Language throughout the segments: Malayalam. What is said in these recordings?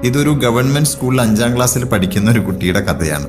ഇതൊരു ഗവൺമെന്റ് സ്കൂളിൽ 5ാം ക്ലാസ്സിൽ പഠിക്കുന്ന ഒരു കുട്ടിയുടെ കഥയാണ്.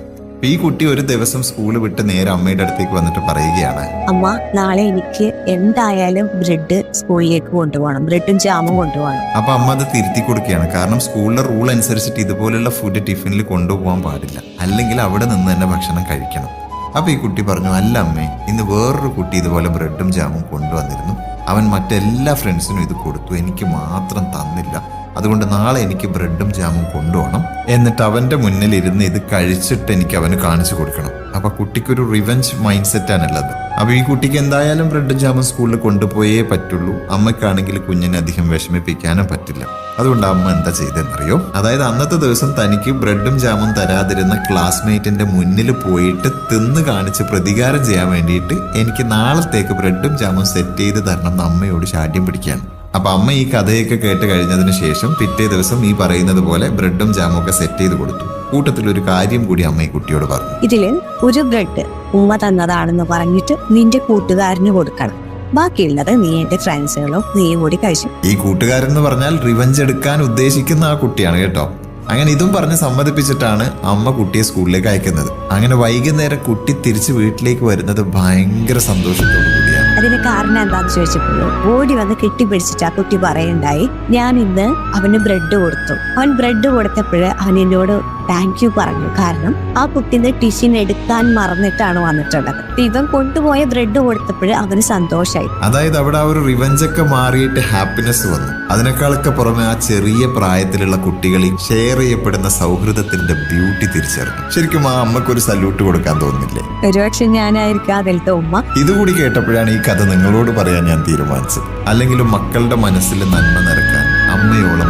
ഈ കുട്ടി ഒരു ദിവസം സ്കൂൾ വിട്ട് നേരെ അമ്മയുടെ അടുത്തേക്ക് വന്നിട്ട് പറയുകയാണ്, അമ്മ നാളെ എനിക്ക് എന്തായാലും ബ്രെഡ് സ്കൂളിലേക്ക് കൊണ്ടുപോകണം, ബ്രെഡും ജാമും കൊണ്ടുപോകണം. അപ്പൊ അമ്മ അത് തിരുത്തി കൊടുക്കുകയാണ്. കാരണം സ്കൂളിലെ റൂൾ അനുസരിച്ചിട്ട് ഇതുപോലുള്ള ഫുഡ് ടിഫിനിൽ കൊണ്ടുപോകാൻ പാടില്ല, അല്ലെങ്കിൽ അവിടെ നിന്ന് തന്നെ ഭക്ഷണം കഴിക്കണം. അപ്പൊ ഈ കുട്ടി പറഞ്ഞു, അല്ല അമ്മേ, ഇന്ന് വേറൊരു കുട്ടി ഇതുപോലെ ബ്രെഡും ജാമും കൊണ്ടുവന്നിരുന്നു. അവൻ മറ്റെല്ലാ ഫ്രണ്ട്സിനും ഇത് കൊടുത്തു, എനിക്ക് മാത്രം തന്നില്ല. അതുകൊണ്ട് നാളെ എനിക്ക് ബ്രെഡും ജാമും കൊണ്ടുപോകണം. എന്നിട്ട് അവന്റെ മുന്നിൽ ഇരുന്ന് ഇത് കഴിച്ചിട്ട് എനിക്ക് അവന് കാണിച്ചു കൊടുക്കണം. അപ്പൊ കുട്ടിക്കൊരു റിവെഞ്ച് മൈൻഡ് സെറ്റാണുള്ളത്. അപ്പൊ ഈ കുട്ടിക്ക് എന്തായാലും ബ്രെഡും ജാമും സ്കൂളിൽ കൊണ്ടുപോയേ പറ്റുള്ളൂ. അമ്മയ്ക്കാണെങ്കിൽ കുഞ്ഞിനെ അധികം വിഷമിപ്പിക്കാനും പറ്റില്ല. അതുകൊണ്ട് അമ്മ എന്താ ചെയ്തെന്നറിയോ? അതായത് അന്നത്തെ ദിവസം തനിക്ക് ബ്രെഡും ജാമും തരാതിരുന്ന ക്ലാസ്മേറ്റിന്റെ മുന്നിൽ പോയിട്ട് തിന്ന് കാണിച്ച് പ്രതികാരം ചെയ്യാൻ വേണ്ടിയിട്ട് എനിക്ക് നാളത്തേക്ക് ബ്രെഡും ജാമും സെറ്റ് ചെയ്ത് തരണം എന്ന് അമ്മയോട് ശാഠ്യം പിടിക്കുകയാണ്. അപ്പൊ അമ്മ ഈ കഥയൊക്കെ കേട്ട് കഴിഞ്ഞതിന് ശേഷം പിറ്റേ ദിവസം ഈ പറയുന്നത് പോലെ ബ്രെഡും ജാമും ഒക്കെ സെറ്റ് ചെയ്ത് കൊടുത്തു. കൂട്ടത്തിൽ ഒരു കാര്യം കൂടി അമ്മ ഈ കുട്ടിയോട് പറഞ്ഞു, ഇതില് ഒരു ബ്രെഡ് ഉമ്മ തന്നതാണെന്ന് പറഞ്ഞിട്ട് നിന്റെ കൂട്ടുകാരന് കൊടുക്കണം, ബാക്കിയുള്ളത് നീ എന്റെ ഫ്രണ്ട്സുകളോ നീയും കൂടി കഴിച്ചു. ഈ കൂട്ടുകാരൻ എന്ന് പറഞ്ഞാൽ റിവഞ്ച് എടുക്കാൻ ഉദ്ദേശിക്കുന്ന ആ കുട്ടിയാണ് കേട്ടോ. അങ്ങനെ ഇതും പറഞ്ഞ് സമ്മതിപ്പിച്ചിട്ടാണ് അമ്മ കുട്ടിയെ സ്കൂളിലേക്ക് അയക്കുന്നത്. അങ്ങനെ വൈകുന്നേരം കുട്ടി തിരിച്ച് വീട്ടിലേക്ക് വരുന്നത് ഭയങ്കര സന്തോഷത്തോടു കൂടിയാണ്. അതിന് കാരണം എന്താന്ന് ചോദിച്ചപ്പോഴും ഓടി വന്ന് കെട്ടിപ്പിടിച്ചിട്ട് ആ കുട്ടി പറയുണ്ടായി, ഞാൻ ഇന്ന് അവന് ബ്രെഡ് കൊടുത്തു. അവൻ ബ്രെഡ് കൊടുത്തപ്പോൾ അവൻ എന്നോട് താങ്ക് യു പറഞ്ഞു. കാരണം ആ കുട്ടീനെ ടിഫിൻ എടുക്കാൻ മറന്നിട്ടാണ് വന്നിട്ടുള്ളത്. ഇവൻ കൊണ്ടുപോയ ബ്രെഡ് കൊടുത്തപ്പോൾ അവന് സന്തോഷമായി. അതായത് അവിടെ ആ ഒരു റിവഞ്ച് ഒക്കെ മാറിയിട്ട് ഹാപ്പിനെസ് വന്നു. അതിനേക്കാളൊക്കെ പുറമെ ആ ചെറിയ പ്രായത്തിലുള്ള കുട്ടികളിൽ ഷെയർ ചെയ്യപ്പെടുന്ന സൗഹൃദത്തിന്റെ ബ്യൂട്ടി തിരിച്ചറിഞ്ഞു. ശരിക്കും ആ അമ്മക്കൊരു സല്യൂട്ട് കൊടുക്കാൻ തോന്നുന്നില്ലേ? ഒരുപക്ഷെ ഞാനായിരിക്കും അതിലത്തെ ഉമ്മ. ഇതുകൂടി കേട്ടപ്പോഴാണ് ഈ കഥ നിങ്ങളോട് പറയാൻ ഞാൻ തീരുമാനിച്ചത്. അല്ലെങ്കിലും മക്കളുടെ മനസ്സിൽ നന്മ നിറക്കാൻ അമ്മയോളം